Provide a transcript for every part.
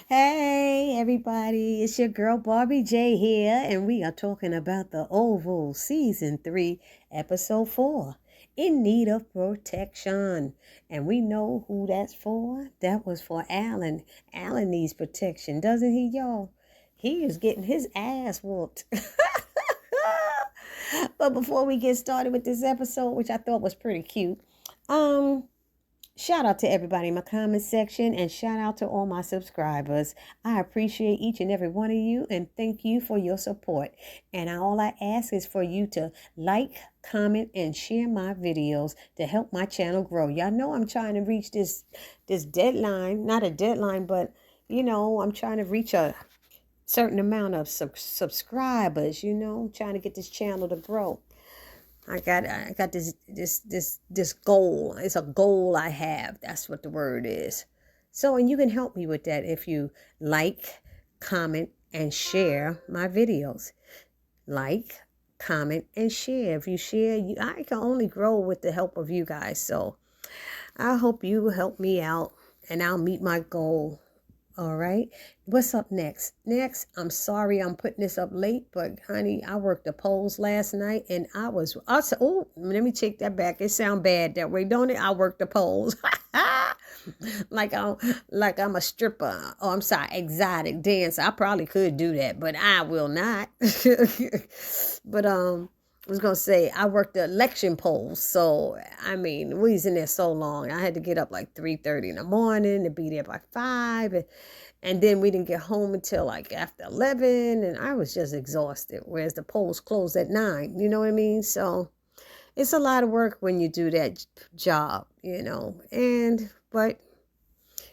Hey, everybody, it's your girl Barbie J here, and we are talking about The Oval Season 3, Episode 4, In Need of Protection. And we know who that's for. That was for Alan. Alan needs protection, doesn't he, y'all? He is getting his ass whooped. But before we get started with this episode, which I thought was pretty cute, um, shout out to everybody in my comment section and shout out to all my subscribers. I appreciate each and every one of you and thank you for your support. And all I ask is for you to like, comment, and share my videos to help my channel grow. Y'all know I'm trying to reach this deadline, not a deadline, but I'm trying to reach a certain amount of subscribers, trying to get this channel to grow. I got this goal. It's a goal I have. That's what the word is. So, and you can help me with that if you like, comment, and share my videos. Like, comment, and share. If you share, I can only grow with the help of you guys. So I hope you help me out and I'll meet my goal. All right. What's up next? I'm sorry I'm putting this up late, but honey, I worked the polls last night and let me take that back. It sound bad that way, don't it? I worked the polls. like I'm a stripper. Oh, I'm sorry, exotic dancer. I probably could do that, but I will not. But I was gonna say I worked the election polls, so I mean we was in there so long. I had to get up like 3:30 in the morning to be there by 5, and then we didn't get home until like after 11, and I was just exhausted. Whereas the polls closed at 9. You know what I mean? So it's a lot of work when you do that job, but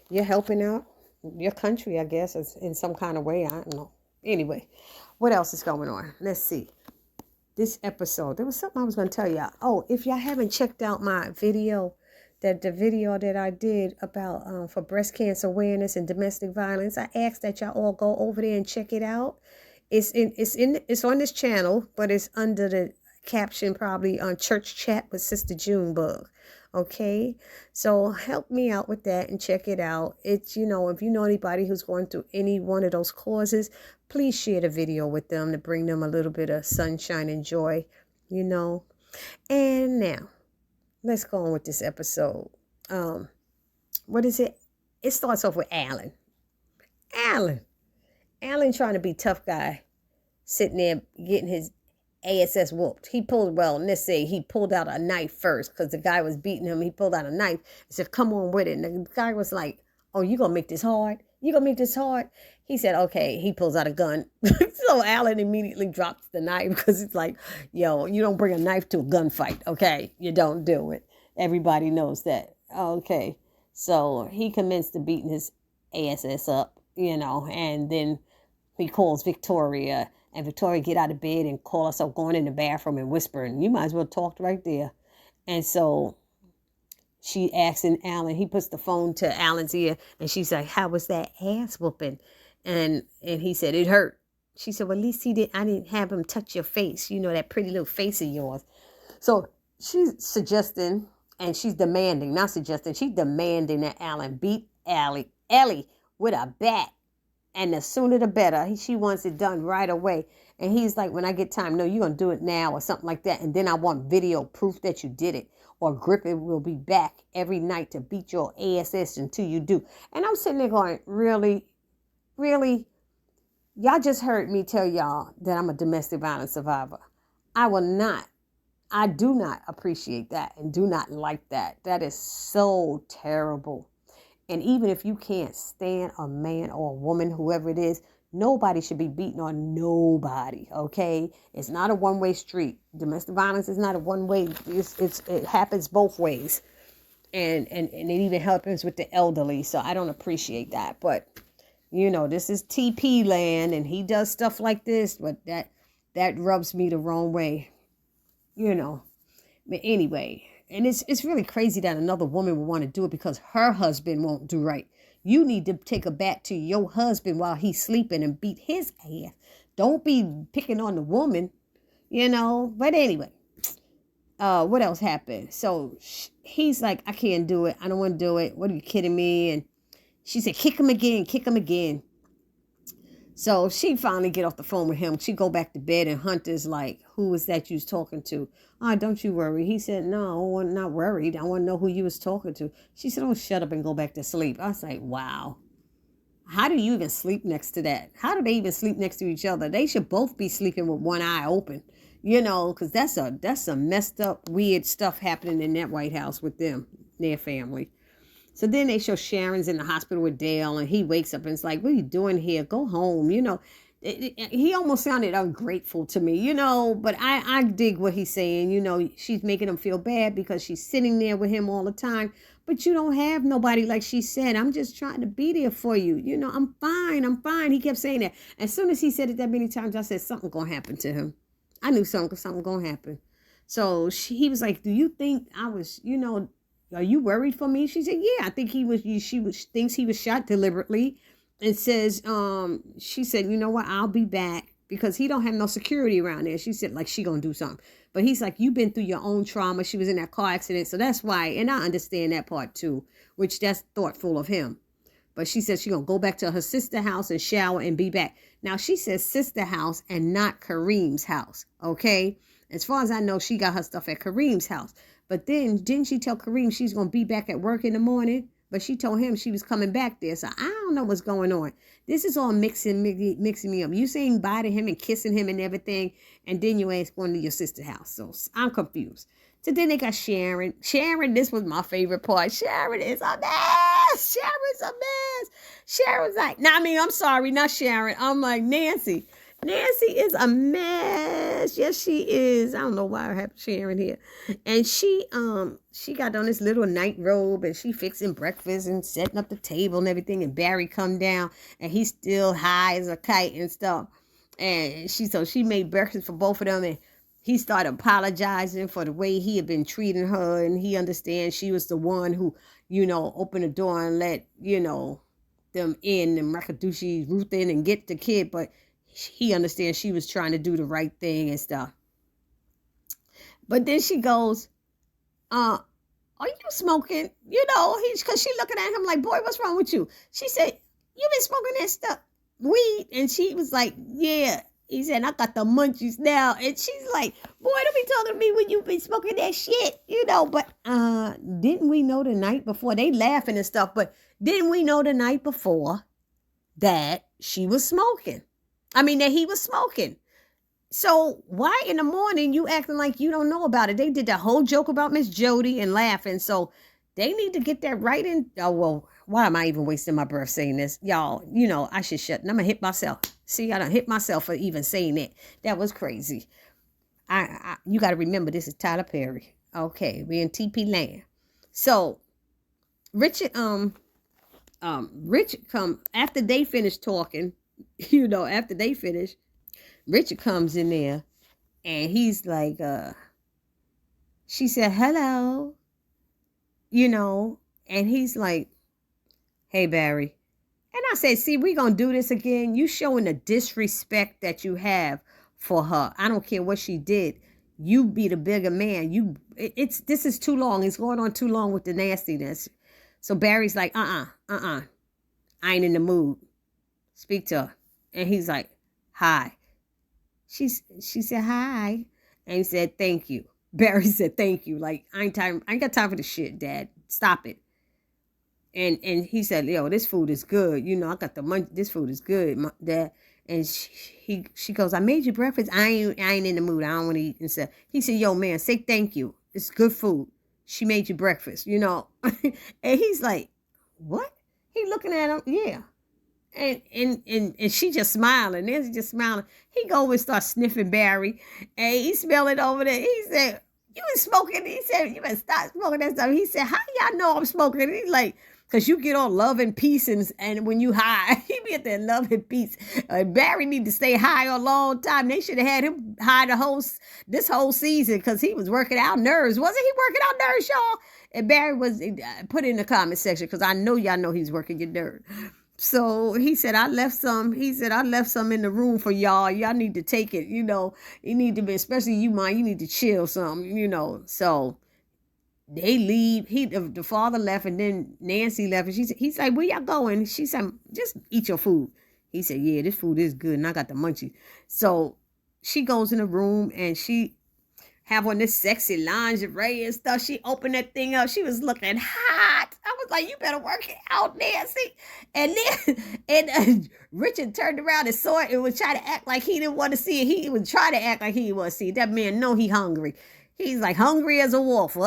you're helping out your country, I guess, in some kind of way. I don't know. Anyway, what else is going on? Let's see. This episode, there was something I was going to tell y'all. Oh, if y'all haven't checked out my video, the video that I did about for breast cancer awareness and domestic violence, I asked that y'all all go over there and check it out. It's on this channel, but it's under the caption probably on Church Chat with Sister Junebug. Okay, so help me out with that and check it out. It's, if you know anybody who's going through any one of those causes, please share the video with them to bring them a little bit of sunshine and joy, And now, let's go on with this episode. What is it? It starts off with Alan. Alan trying to be tough guy, sitting there getting his ass whooped. Let's say he pulled out a knife first because the guy was beating him. He pulled out a knife and said, come on with it. And the guy was like, oh, you gonna make this hard? You gonna make this hard? He said, okay. He pulls out a gun. So Alan immediately drops the knife because it's like, yo, you don't bring a knife to a gunfight, okay? You don't do it. Everybody knows that. Okay. So he commenced to beating his ass up, and then he calls Victoria. And Victoria get out of bed and call herself going in the bathroom and whispering. You might as well talk right there. And so she asking Alan, he puts the phone to Alan's ear and she's like, how was that ass whooping? And he said, it hurt. She said, well, at least I didn't have him touch your face. That pretty little face of yours. So she's suggesting, and she's demanding, not suggesting, she's demanding that Alan beat Ellie with a bat. And the sooner the better. She wants it done right away. And he's like, when I get time, no, you're going to do it now or something like that. And then I want video proof that you did it. Or Griffin will be back every night to beat your ass until you do. And I'm sitting there going, really? Really? Y'all just heard me tell y'all that I'm a domestic violence survivor. I do not appreciate that and do not like that. That is so terrible. And even if you can't stand a man or a woman, whoever it is, nobody should be beating on nobody, okay? It's not a one-way street. Domestic violence is not a one-way. It happens both ways. And it even happens with the elderly, so I don't appreciate that. But, this is TP land, and he does stuff like this, but that rubs me the wrong way, But anyway... And it's really crazy that another woman would want to do it because her husband won't do right. You need to take a bat to your husband while he's sleeping and beat his ass. Don't be picking on the woman, But anyway, what else happened? So he's like, I can't do it. I don't want to do it. What are you kidding me? And She said, kick him again, kick him again. So she finally get off the phone with him. She go back to bed, and Hunter's like, who was that you was talking to? Oh, don't you worry. He said, no, I'm not worried. I want to know who you was talking to. She said, oh, shut up and go back to sleep. I was like, wow. How do you even sleep next to that? How do they even sleep next to each other? They should both be sleeping with one eye open, because that's some messed up, weird stuff happening in that White House with them, their family. So then they show Sharon's in the hospital with Dale, and he wakes up and it's like, what are you doing here? Go home. He almost sounded ungrateful to me, but I dig what he's saying. She's making him feel bad because she's sitting there with him all the time. But you don't have nobody, like she said. I'm just trying to be there for you. I'm fine. He kept saying that. As soon as he said it that many times, I said, something going to happen to him. I knew something going to happen. So he was like, do you think I was, are you worried for me? She said, yeah, I think thinks he was shot deliberately, and says, she said, you know what? I'll be back, because he don't have no security around there. She said, like, she gonna do something. But he's like, you've been through your own trauma. She was in that car accident. So that's why. And I understand that part too, which that's thoughtful of him. But she said she gonna go back to her sister's house and shower and be back. Now she says sister house and not Kareem's house. Okay. As far as I know, she got her stuff at Kareem's house. But then, didn't she tell Kareem she's going to be back at work in the morning? But she told him she was coming back there. So I don't know what's going on. This is all mixing me up. You saying bye to him and kissing him and everything, and then you ain't going to your sister's house. So I'm confused. So then they got Sharon. Sharon, this was my favorite part. Sharon is a mess. Sharon's a mess. Sharon's like, I'm sorry, not Sharon. I'm like, Nancy. Nancy is a mess. Yes, she is. I don't know why I have Sharon here. And she got on this little night robe, and she fixing breakfast and setting up the table and everything. And Barry come down, and he's still high as a kite and stuff. And she made breakfast for both of them, and he started apologizing for the way he had been treating her, and he understands she was the one who, opened the door and let, them in, and Makadushi Ruth in and get the kid, but he understands she was trying to do the right thing and stuff. But then she goes, are you smoking? Because she looking at him like, boy, what's wrong with you? She said, you been smoking that stuff, weed? And she was like, yeah. He said, I got the munchies now. And she's like, boy, don't be talking to me when you been smoking that shit, But didn't we know the night before? They laughing and stuff, but didn't we know the night before that she was smoking? That he was smoking. So why in the morning you acting like you don't know about it? They did that whole joke about Miss Jody and laughing. So they need to get that right in. Oh, well, why am I even wasting my breath saying this? Y'all, I should shut. And I'm going to hit myself. See, I done hit myself for even saying that. That was crazy. You got to remember, this is Tyler Perry. Okay, we're in TP land. So Richard come after they finished talking. After they finish, Richard comes in there, and he's like, she said, hello, and he's like, hey, Barry. And I said, see, we're going to do this again. You showing the disrespect that you have for her. I don't care what she did. You be the bigger man. This is too long. It's going on too long with the nastiness. So Barry's like, I ain't in the mood. Speak to her. And he's like, hi. She said, hi. And he said, thank you. Barry said, thank you. Like, I ain't got time for this shit, Dad. Stop it. And he said, yo, this food is good. I got the money. This food is good, Dad. And she goes, I made you breakfast. I ain't in the mood. I don't want to eat. And he said, yo, man, say thank you. It's good food. She made you breakfast, And he's like, what? He looking at him. Yeah. And she just smiling. Nancy just smiling. He go and start sniffing Barry. And he smell it over there. He said, you been smoking? He said, you better stop smoking that stuff. He said, how y'all know I'm smoking? And he's like, because you get on love and peace, and when you high, he be at that love and peace. Barry need to stay high a long time. They should have had him high this whole season, because he was working out nerves. Wasn't he working out nerves, y'all? And Barry was, put it in the comment section, because I know y'all know he's working your nerves. So he said, I left some in the room for y'all. Y'all need to take it, You need to be, especially you, Mom, you need to chill some, So They leave. The father left, and then Nancy left, and he's like, where y'all going? She said, just eat your food. He said, yeah, this food is good, and I got the munchies. So she goes in the room, and she have on this sexy lingerie and stuff. She opened that thing up. She was looking hot. I was like, you better work it out, Nancy. And then Richard turned around and saw it and was trying to act like he didn't want to see it. He would try to act like he didn't want to see it. That man know he hungry. He's like hungry as a wolf.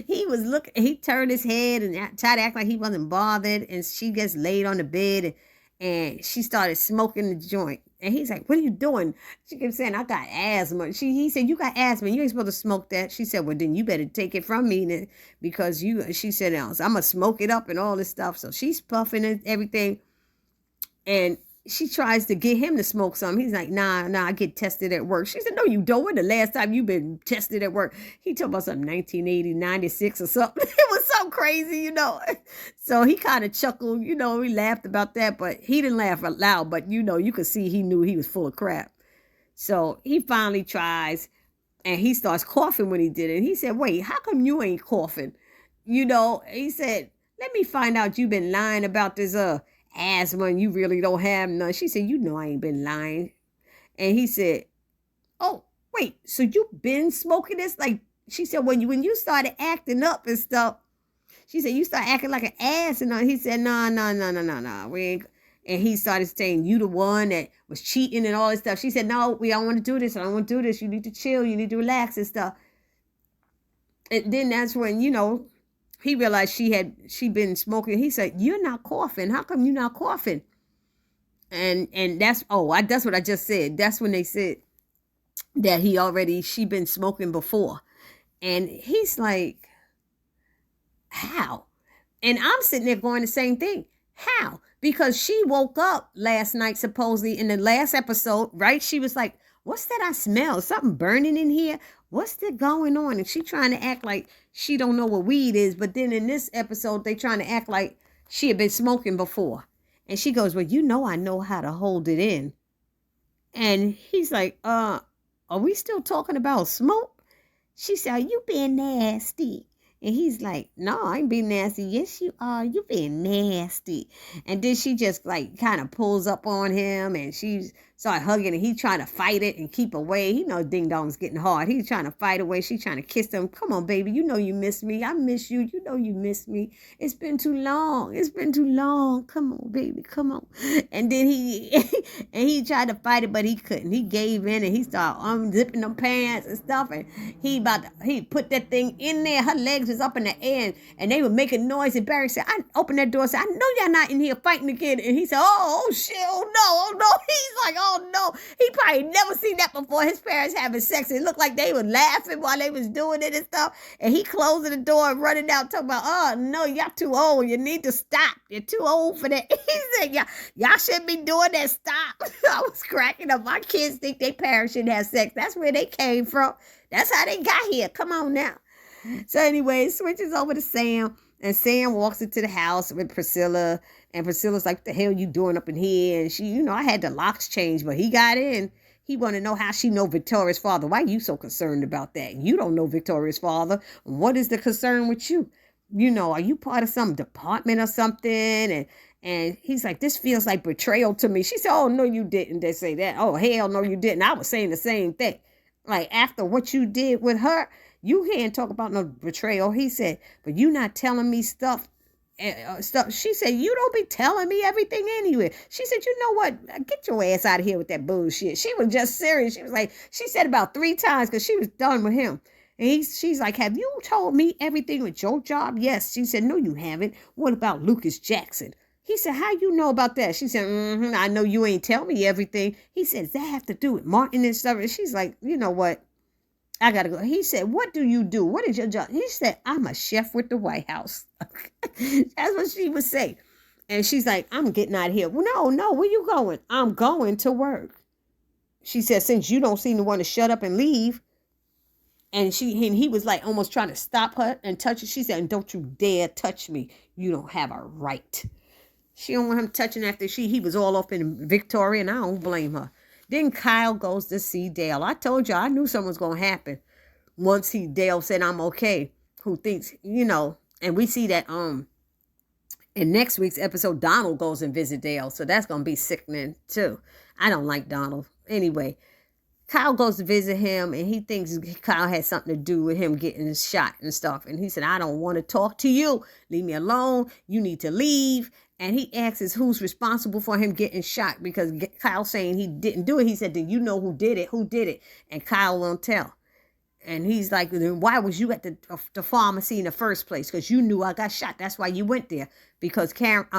He was looking, he turned his head and tried to act like he wasn't bothered. And she gets laid on the bed and she started smoking the joint. And he's like, what are you doing? She kept saying, I got asthma. He said, you got asthma. You ain't supposed to smoke that. She said, well, then you better take it from me because she said, I'm going to smoke it up and all this stuff. So she's puffing and everything. And she tries to get him to smoke something. He's like, nah, I get tested at work. She said, no, you don't. When the last time you been tested at work? He talked about something 1980, 96 or something. It was so crazy, So he kind of chuckled, he laughed about that, but he didn't laugh out loud. But, you could see he knew he was full of crap. So he finally tries and he starts coughing when he did it. And he said, wait, how come you ain't coughing? He said, let me find out you've been lying about this, asthma and you really don't have none. She said, I ain't been lying. And he said, oh, wait, so you been smoking this? Like, she said, when you started acting up and stuff, she said, you started acting like an ass. And he said, no, we ain't. And he started saying, you the one that was cheating and all this stuff. She said, no, we don't want to do this. I don't want to do this. You need to chill. You need to relax and stuff. And then that's when, he realized she been smoking. He said, you're not coughing. How come you're not coughing? And that's what I just said. That's when they said that she been smoking before. And he's like, how? And I'm sitting there going the same thing. How? Because she woke up last night, supposedly in the last episode, right? She was like, what's that I smell? Something burning in here? What's that going on? And she trying to act like she don't know what weed is. But then in this episode, they trying to act like she had been smoking before. And she goes, well, I know how to hold it in. And he's like, are we still talking about smoke? She said, are you being nasty? And he's like, no, I ain't being nasty. Yes, you are. You being nasty. And then she just like kind of pulls up on him and she started hugging and he trying to fight it and keep away. He knows Ding Dong's getting hard. He's trying to fight away. She's trying to kiss him. Come on, baby. You miss me. I miss you. You miss me. It's been too long. Come on, baby. Come on. And then he tried to fight it, but he couldn't. He gave in and he started unzipping them pants and stuff. And he put that thing in there. Her legs was up in the air and they were making noise. And Barry said, I opened that door and said, I know y'all not in here fighting again. And he said, oh shit, oh no. He's like, oh no. He probably never seen that before. His parents having sex. It looked like they were laughing while they was doing it and stuff. And he closing the door and running out talking about, oh no, y'all too old. You need to stop. You're too old for that. He said, y'all shouldn't be doing that. Stop. I was cracking up. My kids think their parents shouldn't have sex. That's where they came from. That's how they got here. Come on now. So anyway, switches over to Sam. And Sam walks into the house with Priscilla. And Priscilla's like, what the hell you doing up in here? And she, I had the locks changed, but he got in. He want to know how she know Victoria's father. Why are you so concerned about that? You don't know Victoria's father. What is the concern with you? Are you part of some department or something? And he's like, this feels like betrayal to me. She said, oh, no, you didn't. They say that. Oh, hell no, you didn't. I was saying the same thing. Like, after what you did with her, you can't talk about no betrayal. He said, but you not telling me stuff. She said, you don't be telling me everything anyway. She said, you know what? Get your ass out of here with that bullshit. She was just serious. She said about 3 times because she was done with him. And she's like, have you told me everything with your job? Yes. She said, no, you haven't. What about Lucas Jackson? He said, how you know about that? She said, I know you ain't tell me everything. He said, does that have to do with Martin and stuff? And she's like, you know what? I got to go. He said, what do you do? What is your job? He said, I'm a chef with the White House. That's what she would say. And she's like, I'm getting out of here. Well, no, where you going? I'm going to work. She said, since you don't seem to want to shut up and leave. And he was like almost trying to stop her and touch her. She said, don't you dare touch me. You don't have a right. She don't want him touching after he was all up in Victoria, and I don't blame her. Then Kyle goes to see Dale. I told you, I knew something was going to happen. once Dale said, I'm okay, who thinks, and we see that in next week's episode, Donald goes and visit Dale. So that's going to be sickening too. I don't like Donald. Anyway, Kyle goes to visit him, and he thinks Kyle has something to do with him getting shot and stuff. And he said, I don't want to talk to you. Leave me alone. You need to leave. And he asks who's responsible for him getting shot, because Kyle saying he didn't do it. He said, do you know who did it? Who did it? And Kyle won't tell. And he's like, then why was you at the pharmacy in the first place? Because you knew I got shot. That's why you went there. Because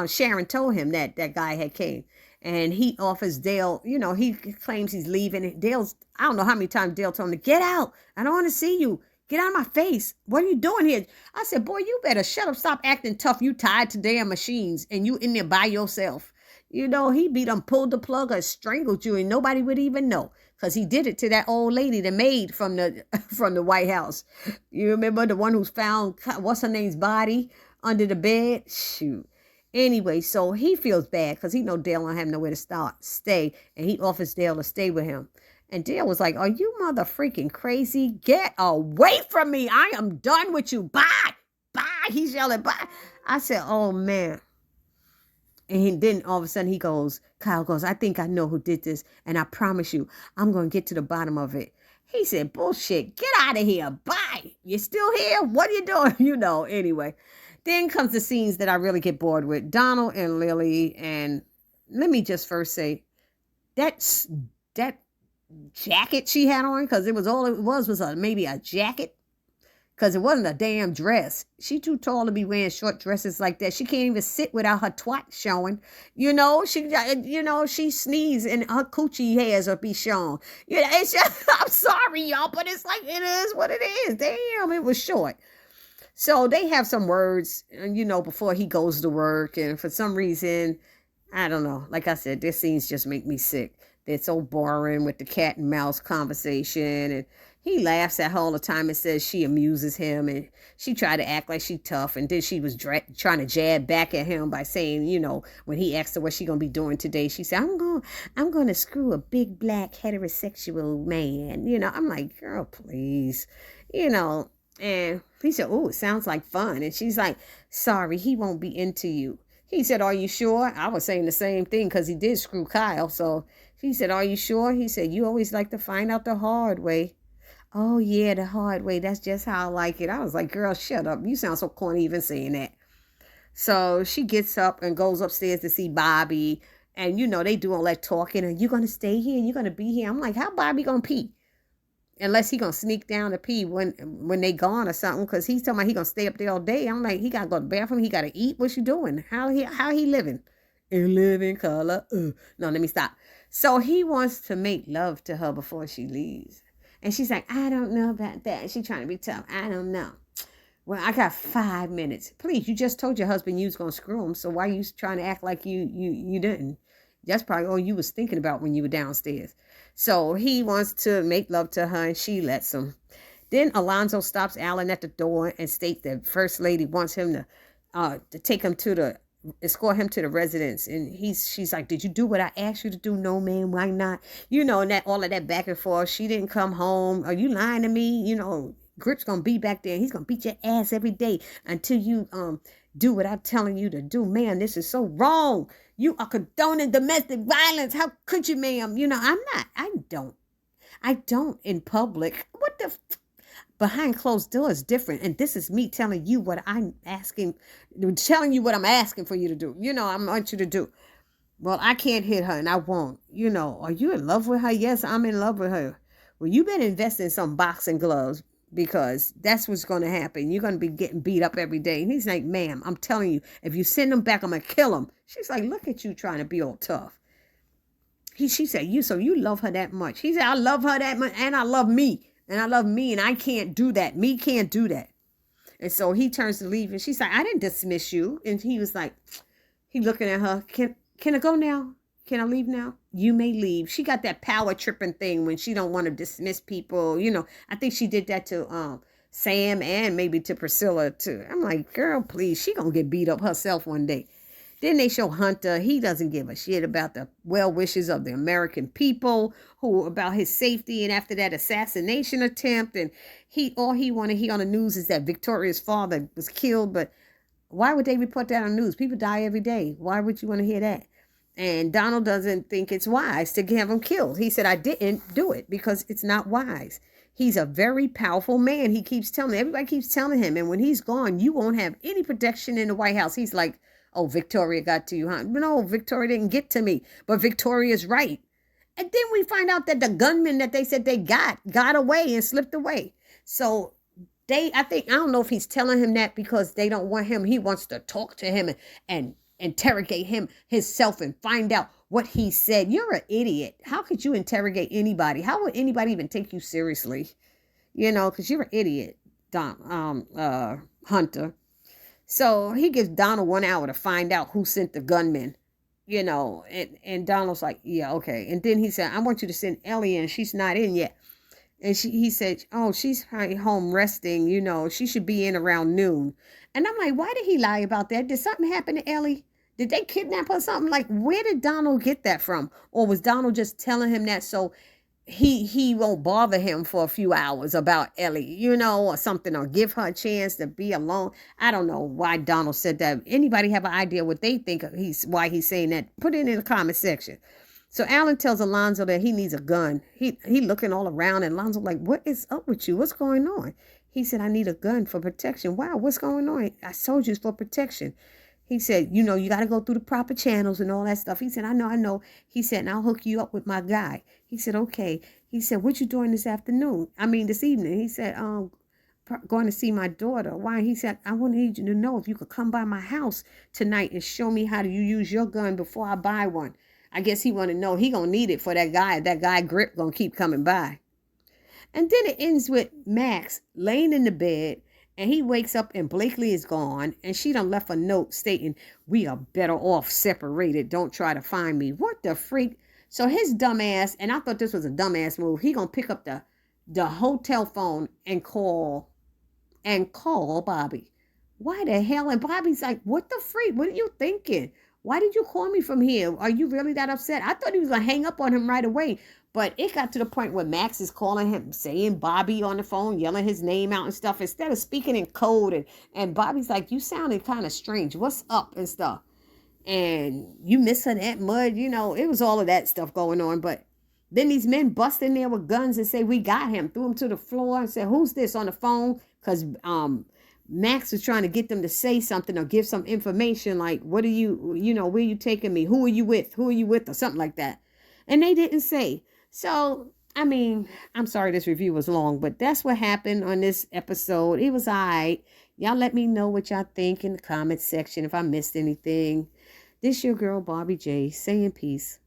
Sharon told him that guy had came. And he offers Dale, he claims he's leaving. Dale's, I don't know how many times Dale told him, get out. I don't want to see you. Get out of my face. What are you doing here? I said, boy, you better shut up. Stop acting tough. You tied to damn machines and you in there by yourself. He beat him, pulled the plug or strangled you, and nobody would even know. Because he did it to that old lady, the maid from the White House. You remember the one who's found, what's her name's body under the bed? Shoot. Anyway, so he feels bad because he know Dale don't have nowhere to stay. And he offers Dale to stay with him. And Dale was like, are you mother freaking crazy? Get away from me. I am done with you. Bye. Bye. He's yelling, bye. I said, oh, man. And then all of a sudden Kyle goes, I think I know who did this. And I promise you, I'm going to get to the bottom of it. He said, bullshit, get out of here. Bye. You still here? What are you doing? Anyway. Then comes the scenes that I really get bored with. Donald and Lily. And let me just first say, that jacket she had on, because it was maybe a jacket. Because it wasn't a damn dress. She too tall to be wearing short dresses like that. She can't even sit without her twat showing. She sneezes and her coochie hairs will be shown. It's just, I'm sorry, y'all, but it's like, it is what it is. Damn, it was short. So they have some words, before he goes to work. And for some reason, I don't know. Like I said, these scenes just make me sick. They're so boring with the cat and mouse conversation. And he laughs at her all the time and says she amuses him. And she tried to act like she tough. And then she was trying to jab back at him by saying, when he asked her what she going to be doing today, she said, I'm going to screw a big black heterosexual man. I'm like, girl, please. And he said, oh, it sounds like fun. And she's like, sorry, he won't be into you. He said, are you sure? I was saying the same thing because he did screw Kyle. So he said, are you sure? He said, you always like to find out the hard way. Oh, yeah, the hard way. That's just how I like it. I was like, girl, shut up. You sound so corny even saying that. So she gets up and goes upstairs to see Bobby. And, they do all that talking. And you're going to stay here? You're going to be here? I'm like, how Bobby going to pee? Unless he going to sneak down to pee when they gone or something. Because he's talking about he going to stay up there all day. I'm like, he got to go to the bathroom. He got to eat. What's you doing? How he living? In living color. No, let me stop. So he wants to make love to her before she leaves. And she's like, I don't know about that. She's trying to be tough. I don't know. Well, I got 5 minutes. Please, you just told your husband you was going to screw him. So why are you trying to act like you didn't? That's probably all you was thinking about when you were downstairs. So he wants to make love to her and she lets him. Then Alonzo stops Alan at the door and states that First Lady wants him to take him escort him to the residence. And she's like, did you do what I asked you to do? No, man, why not? And all of that back and forth. She didn't come home. Are you lying to me? Grip's going to be back there. He's going to beat your ass every day until you do what I'm telling you to do. Man, this is so wrong. You are condoning domestic violence. How could you, ma'am? I'm not. I don't in public. What the behind closed doors different. And this is me telling you what I'm asking, telling you what I'm asking for you to do. I want you to do. Well, I can't hit her and I won't. Are you in love with her? Yes, I'm in love with her. Well, you better invest in some boxing gloves because that's what's going to happen. You're going to be getting beat up every day. And he's like, ma'am, I'm telling you, if you send him back, I'm going to kill him. She's like, look at you trying to be all tough. She said, you love her that much. He said, I love her that much and I love me. And I love me and I can't do that. Me can't do that. And so he turns to leave and she's like, I didn't dismiss you. And he was like, he looking at her, can I go now? Can I leave now? You may leave. She got that power tripping thing when she don't want to dismiss people. I think she did that to Sam and maybe to Priscilla too. I'm like, girl, please. She gonna get beat up herself one day. Then they show Hunter. He doesn't give a shit about the well wishes of the American people, who about his safety. And after that assassination attempt, and all he wanted to hear on the news is that Victoria's father was killed. But why would they report that on the news? People die every day. Why would you want to hear that? And Donald doesn't think it's wise to have him killed. He said, I didn't do it because it's not wise. He's a very powerful man. He keeps telling, everybody keeps telling him. And when he's gone, you won't have any protection in the White House. He's like, oh, Victoria got to you, huh? No, Victoria didn't get to me. But Victoria's right. And then we find out that the gunman that they said they got away and slipped away. So I don't know if he's telling him that because they don't want him. He wants to talk to him and interrogate him himself and find out what he said. You're an idiot. How could you interrogate anybody? How would anybody even take you seriously? Because you're an idiot, Hunter. So he gives Donald 1 hour to find out who sent the gunman, and Donald's like, yeah, okay. And then he said, I want you to send Ellie in. She's not in yet. And he said, oh, she's probably home resting. She should be in around noon. And I'm like, why did he lie about that? Did something happen to Ellie? Did they kidnap her or something? Like, where did Donald get that from? Or was Donald just telling him that so he won't bother him for a few hours about Ellie, or something, or give her a chance to be alone? I don't know why Donald said that. Anybody have an idea what they think why he's saying that? Put it in the comment section. So Alan tells Alonzo that he needs a gun. He looking all around, and Alonzo like, what is up with you? What's going on? He said, I need a gun for protection. Wow, what's going on? I told you it's for protection. He said, you got to go through the proper channels and all that stuff. He said, I know. He said, and I'll hook you up with my guy. He said, okay. He said, what you doing this evening? He said, going to see my daughter. Why? He said, I want you to know if you could come by my house tonight and show me how do you use your gun before I buy one. I guess he want to know he going to need it for that guy. That guy Grip going to keep coming by. And then it ends with Max laying in the bed, and he wakes up and Blakely is gone, and she done left a note stating, we are better off separated. Don't try to find me. What the freak? So his dumbass, and I thought this was a dumbass move, he going to pick up the hotel phone and call Bobby. Why the hell? And Bobby's like, what the freak? What are you thinking? Why did you call me from here? Are you really that upset? I thought he was going to hang up on him right away. But it got to the point where Max is calling him, saying Bobby on the phone, yelling his name out and stuff, instead of speaking in code. And Bobby's like, you sounded kind of strange. What's up and stuff? And you missing that mud? It was all of that stuff going on. But then these men bust in there with guns and say, we got him. Threw him to the floor and said, who's this on the phone? Because Max was trying to get them to say something or give some information like, what are you, where are you taking me? Who are you with? Or something like that. And they didn't say. So, I'm sorry this review was long, but that's what happened on this episode. It was all right. Y'all let me know what y'all think in the comment section if I missed anything. This your girl, Barbie J, saying peace.